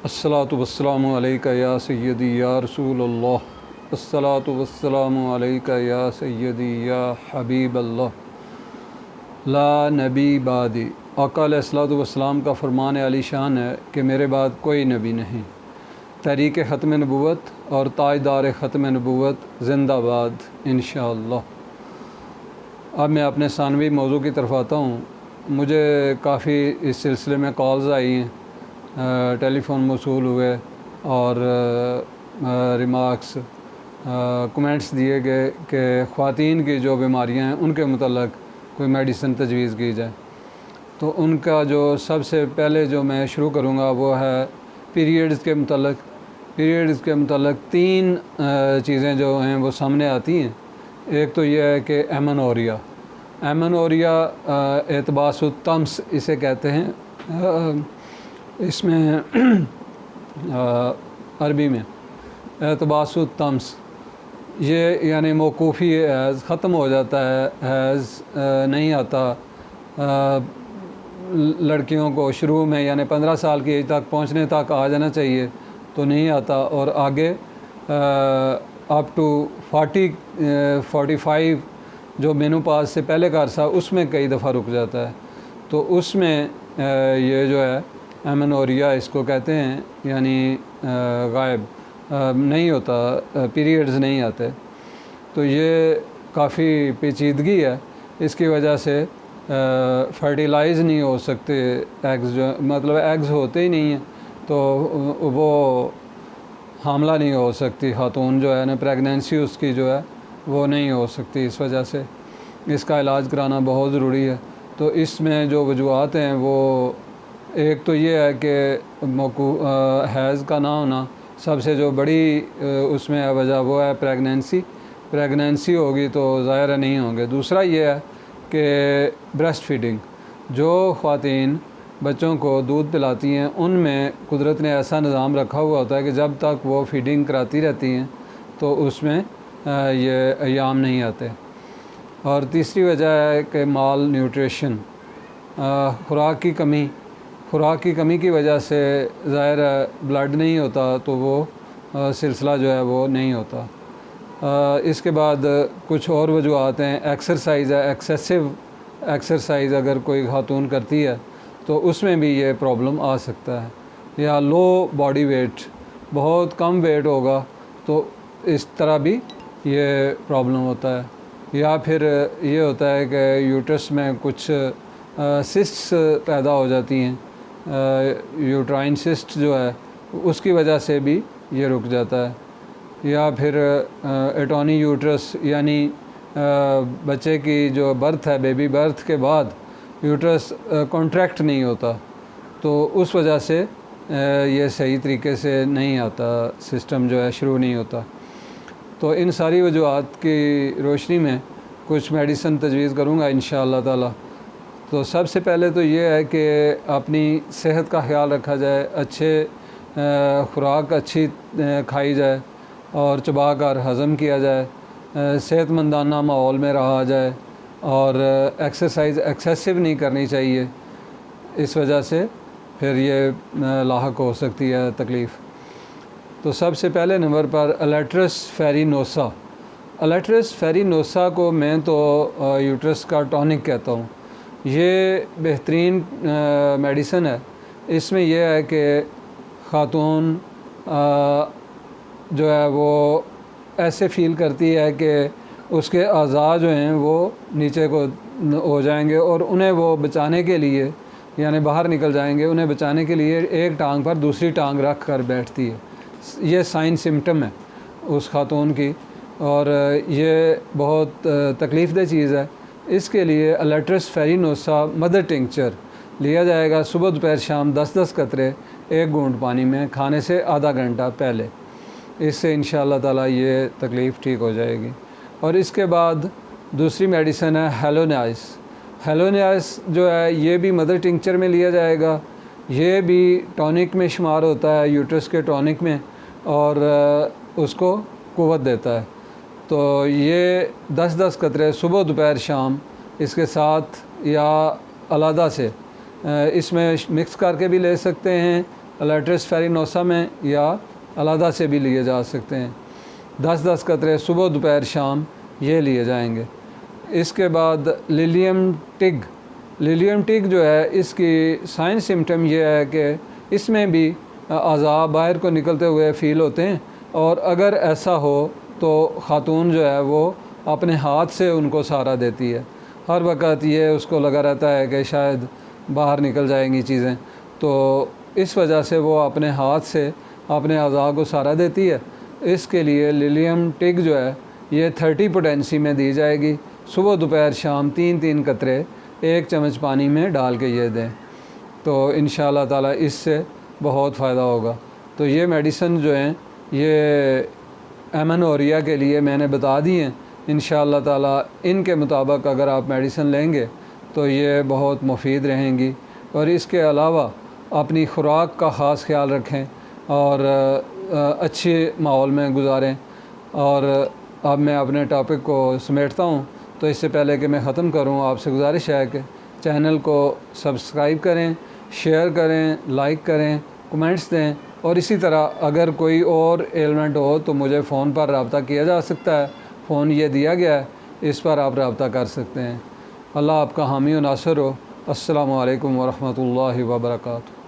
अस्सलातु वस्सलामु अलैका या सय्यदी या रसूल अल्लाह, अस्सलातु वस्सलामु अलैका या सय्यदी या हबीब अल्लाह, ला नबी बादी। आका अलैहिस्सलातु वस्सलाम का फरमान अली शान है कि मेरे बाद कोई नबी नहीं। तहरीक ख़त्म नबूवत और ताजदार ख़त्म नबूवत ज़िंदाबाद इंशाअल्लाह। अब मैं अपने सानवी मौजू की तरफ आता हूँ। मुझे काफ़ी इस सिलसिले में कॉल्स आई हैं, टेलीफ़ोन मौसूल हुए और रिमार्क्स कमेंट्स दिए गए कि ख़वातीन की जो बीमारियां हैं उनके मतलब कोई मेडिसिन तजवीज़ की जाए। तो उनका जो सबसे पहले जो मैं शुरू करूँगा वो है पीरियड्स के मतलब। पीरियड्स के मतलब तीन चीज़ें जो हैं वो सामने आती हैं। एक तो ये है कि एमनोरिया। एमनोरिया एतबासुत्तम्स इसे कहते हैं, इसमें अरबी में एतबासुत्तम्स, ये यानी मौकूफ़ी हैज़ ख़त्म हो जाता है, हैज़ नहीं आता। लड़कियों को शुरू में यानी 15 साल की एज तक पहुंचने तक आ जाना चाहिए तो नहीं आता, और आगे अप टू 45 जो मेनोपॉज़ से पहले का अरसा उसमें कई दफ़ा रुक जाता है। तो उसमें ये जो है एमनोरिया इसको कहते हैं, यानी गायब नहीं होता, पीरियड्स नहीं आते। तो ये काफ़ी पेचीदगी है। इसकी वजह से फर्टिलाइज़ नहीं हो सकते एग्स, जो मतलब एग्स होते ही नहीं हैं तो वो हामला नहीं हो सकती खातून जो है ना, प्रेगनेंसी उसकी जो है वो नहीं हो सकती। इस वजह से इसका इलाज कराना बहुत ज़रूरी है। तो इसमें जो वजूहात हैं वो एक तो ये है कि हैज़ का ना होना सबसे जो बड़ी उसमें वजह वो है प्रेगनेंसी होगी तो ज़ाहिर नहीं होंगे। दूसरा ये है कि ब्रेस्ट फीडिंग, जो ख़वातीन बच्चों को दूध पिलाती हैं उनमें कुदरत ने ऐसा निज़ाम रखा हुआ होता है कि जब तक वो फीडिंग कराती रहती हैं तो उसमें ये अयाम नहीं आते। और तीसरी वजह है कि माल न्यूट्रिशन, खुराक की कमी की वजह से ज़ाहिर ब्लड नहीं होता तो वो सिलसिला जो है वो नहीं होता। इसके बाद कुछ और वजूहात हैं। एक्सरसाइज़ है, एक्सेसिव एक्सरसाइज़ अगर कोई खातून करती है तो उसमें भी ये प्रॉब्लम आ सकता है। या लो बॉडी वेट, बहुत कम वेट होगा तो इस तरह भी ये प्रॉब्लम होता है। या फिर ये होता है कि यूट्रस में कुछ सिस्ट्स पैदा हो जाती हैं, यूट्राइन सिस्ट जो है उसकी वजह से भी ये रुक जाता है। या फिर एटोनी यूट्रस, यानी बच्चे की जो बर्थ है, बेबी बर्थ के बाद यूट्रस कॉन्ट्रैक्ट नहीं होता तो उस वजह से ये सही तरीके से नहीं आता, सिस्टम जो है शुरू नहीं होता। तो इन सारी वजूहात की रोशनी में कुछ मेडिसिन तजवीज़ करूँगा इंशाअल्लाह ताला। तो सबसे पहले तो ये है कि अपनी सेहत का ख्याल रखा जाए, अच्छे खुराक अच्छी खाई जाए और चबा कर हज़म किया जाए, सेहतमंदाना माहौल में रहा जाए और एक्सरसाइज एक्सेसिव नहीं करनी चाहिए। इस वजह से फिर ये लाहक हो सकती है तकलीफ़। तो सबसे पहले नंबर पर अलेट्रस फेरिनोसा। अलेट्रस फेरिनोसा को मैं तो यूट्रस का टॉनिक कहता हूँ। ये बेहतरीन मेडिसिन है। इसमें यह है कि खातून जो है वो ऐसे फ़ील करती है कि उसके अज़ा जो हैं वो नीचे को हो जाएंगे और उन्हें वो बचाने के लिए यानी बाहर निकल जाएंगे, उन्हें बचाने के लिए एक टांग पर दूसरी टांग रख कर बैठती है। ये साइन सिम्टम है उस खातून की और ये बहुत तकलीफ़देह चीज़ है। इसके लिए अलेट्रस फेरिनोसा मदर टिंक्चर लिया जाएगा। सुबह दोपहर शाम 10-10 कतरे एक घूंट पानी में खाने से आधा घंटा पहले। इससे इंशाअल्लाह ताला ये तकलीफ़ ठीक हो जाएगी। और इसके बाद दूसरी मेडिसिन है हेलोनियास। हेलोनियास जो है ये भी मदर टिंक्चर में लिया जाएगा। ये भी टॉनिक में शुमार होता है, यूट्रस के टॉनिक में, और उसको क़ुव्वत देता है। तो ये 10-10 कतरे सुबह दोपहर शाम इसके साथ या अलहदा से इसमें मिक्स करके भी ले सकते हैं लेट्रिस फेरिनोसा में या अलहदा से भी लिए जा सकते हैं। 10-10 कतरे सुबह दोपहर शाम ये लिए जाएंगे। इसके बाद लिलियम टिग जो है इसकी साइन सिम्टम ये है कि इसमें भी अज़ा बाहर को निकलते हुए फ़ील होते हैं, और अगर ऐसा हो तो ख़ातून जो है वो अपने हाथ से उनको सहारा देती है। हर वक्त ये उसको लगा रहता है कि शायद बाहर निकल जाएंगी चीज़ें, तो इस वजह से वो अपने हाथ से अपने अज़ा को सहारा देती है। इसके लिए लिलियम टिग जो है ये 30 पोटेंसी में दी जाएगी। सुबह दोपहर शाम 3-3 कतरे 1 चम्मच पानी में डाल के ये दें, तो इंशाअल्लाह ताला इससे बहुत फ़ायदा होगा। तो ये मेडिसिन जो हैं ये एमेनोरिया के लिए मैंने बता दी हैं। इंशाअल्लाह ताला इनके मुताबिक अगर आप मेडिसिन लेंगे तो ये बहुत मुफीद रहेंगी। और इसके अलावा अपनी ख़ुराक का ख़ास ख्याल रखें और अच्छे माहौल में गुजारें। और अब मैं अपने टॉपिक को समेटता हूँ, तो इससे पहले कि मैं ख़त्म करूँ आपसे गुजारिश है कि चैनल को सब्सक्राइब करें, शेयर करें, लाइक करें, कमेंट्स दें, और इसी तरह अगर कोई और एलिमेंट हो तो मुझे फ़ोन पर रब्ता किया जा सकता है। फ़ोन ये दिया गया है, इस पर आप रब्ता कर सकते हैं। अल्लाह आपका हामी व नासिर हो। अस्सलामु अलैकुम व रहमतुल्लाहि व बरकातुहू।